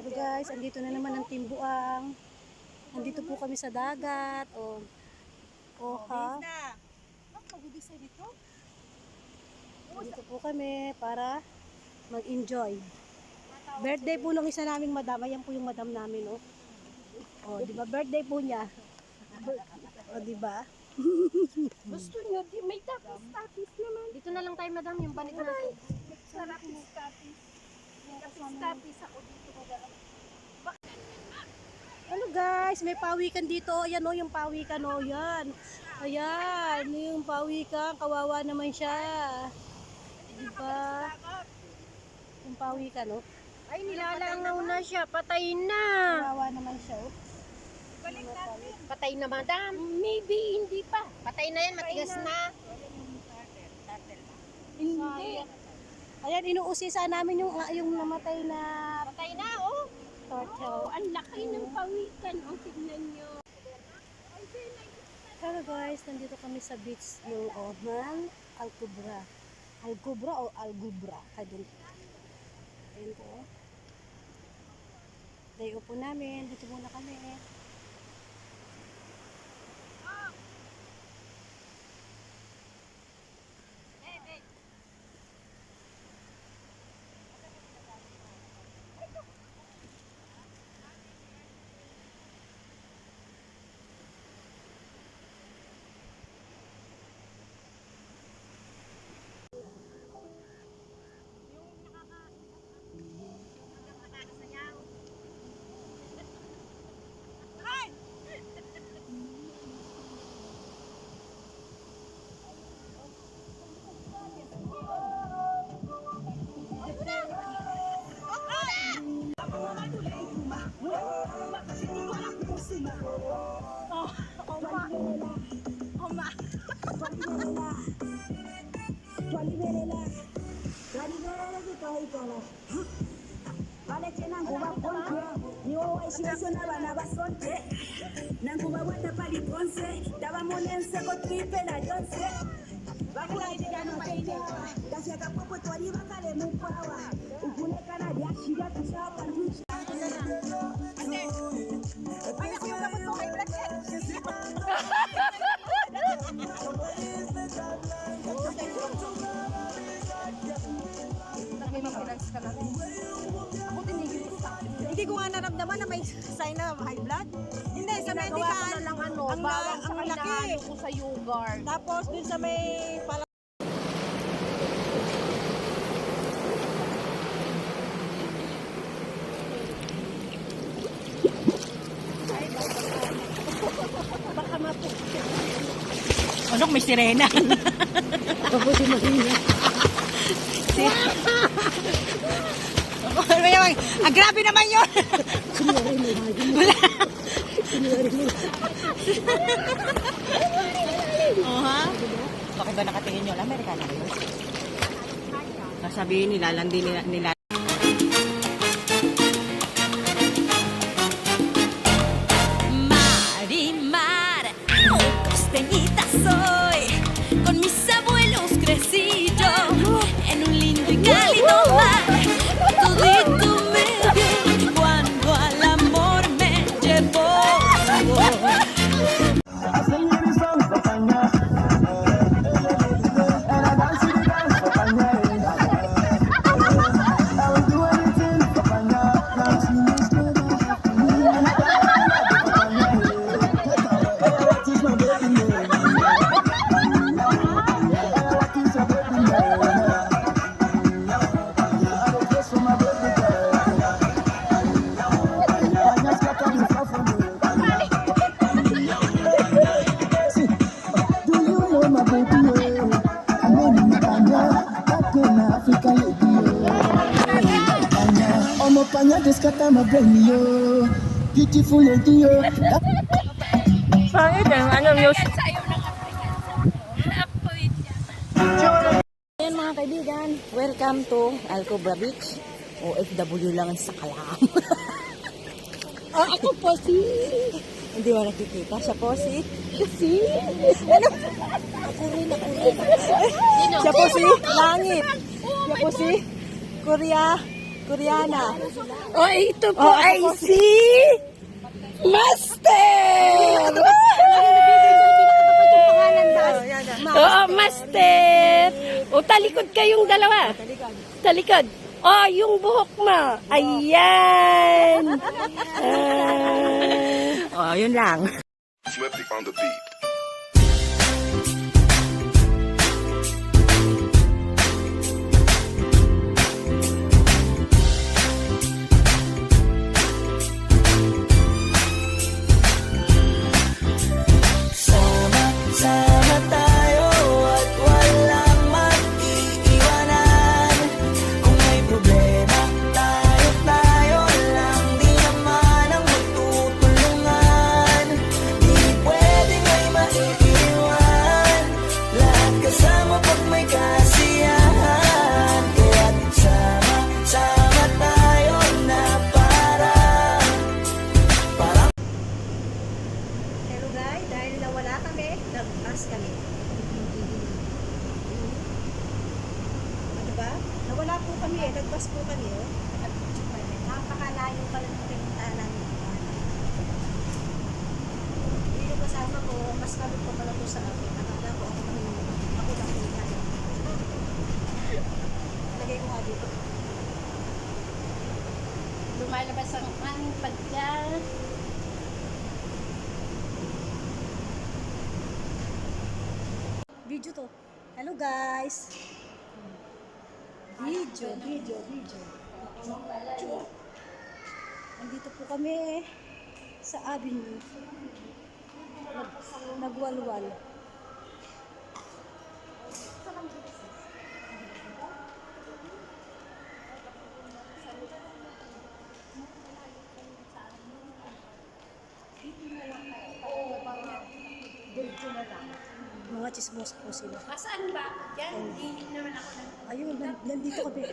Pero guys, andito na naman ang Timbuang. Andito po kami sa dagat. Ha? Andito po kami para mag-enjoy. Birthday po nung isa naming madam. Ayan po yung madam namin, oh. Oh, di ba? Birthday po niya. Oh, di ba? Gusto niyo, may tapis naman. Dito na lang tayo, madam, yung banig natin. Sarap yung tapis. Yung tapis ako dito, madam. Ano guys, may pawikan dito. Ayan oh, yung pawikan oh, yan. Ayan, yung pawikan, kawawa naman siya. Diba? Yung pawikan oh. Ay, nilalangaw na siya. Patay na. Kawawa naman siya oh. Patay na, madam. Maybe, hindi pa. Patay na yan, matigas na. Hindi. Ayan, inuusisa namin yung namatay na Patay na, oh. turtle. Ang laki ng pawikan. Oh, tignan nyo. Pero guys, nandito kami sa beach ng Alcubra. Alcubra o Algubra? Ayun po. Day upo namin. Dito muna kami. Hindi ko nga naramdaman na may sign na high blood. Hindi, sa medical. Ko na lang bawang sa laki. ko sa yogurt. Tapos dun sa may Ano may sirena? Tapos yung mahina. Grabe naman yun! Wala. Ha? Bakit ba nakatingin nyo? Amerikano ba yun? Sasabihin nila, landi nila. Marimar, muy costeñita soy. Con mis abuelos crecí yo en un lindo y cálido mar. Todito me dio cuando al amor me llevó. Descata my brain, yo. Beautiful lady, yo. Ayan mga kaibigan, welcome to Alcubra Beach. OFW lang sa Kalam. ako po si Hindi mo nakikita. Siya po si... Ano? Ako rin. Siya po si Langit. Siya po si Korea Koreana. Oh, ito po ay si Master! Oo, Master! O, talikod kayong dalawa. Talikod. Oh, yung buhok mo. Ayan! Oh, yun lang. Swifty on the beat. Sama tayo at walang mag-iiwanan. Kung may problema, tayo lang. Di naman ang magtutulungan. Di pwedeng may maiiwan. Lahat kasama pag may kasiyahan. Kaya't sama tayo na parang Hello guys, dahil nawala kami, nag-bus kami. Ano ba? Nawala po kami eh, nag-bus po kami oh. Napakalayo pala ng pinuntahan namin. Hindi yung kasama ko, mas kalot pa pala po sa akin. Nakala ko ako lang po yan. Lagay ko nga dito. Lumalabas ang aming pagka. Video to. Hello guys. Video. Nandito po kami sa avenue. Nagwalwal. Mga chismos po sila. Saan ba? Yan, hindi naman ako Ayun, nandito kami.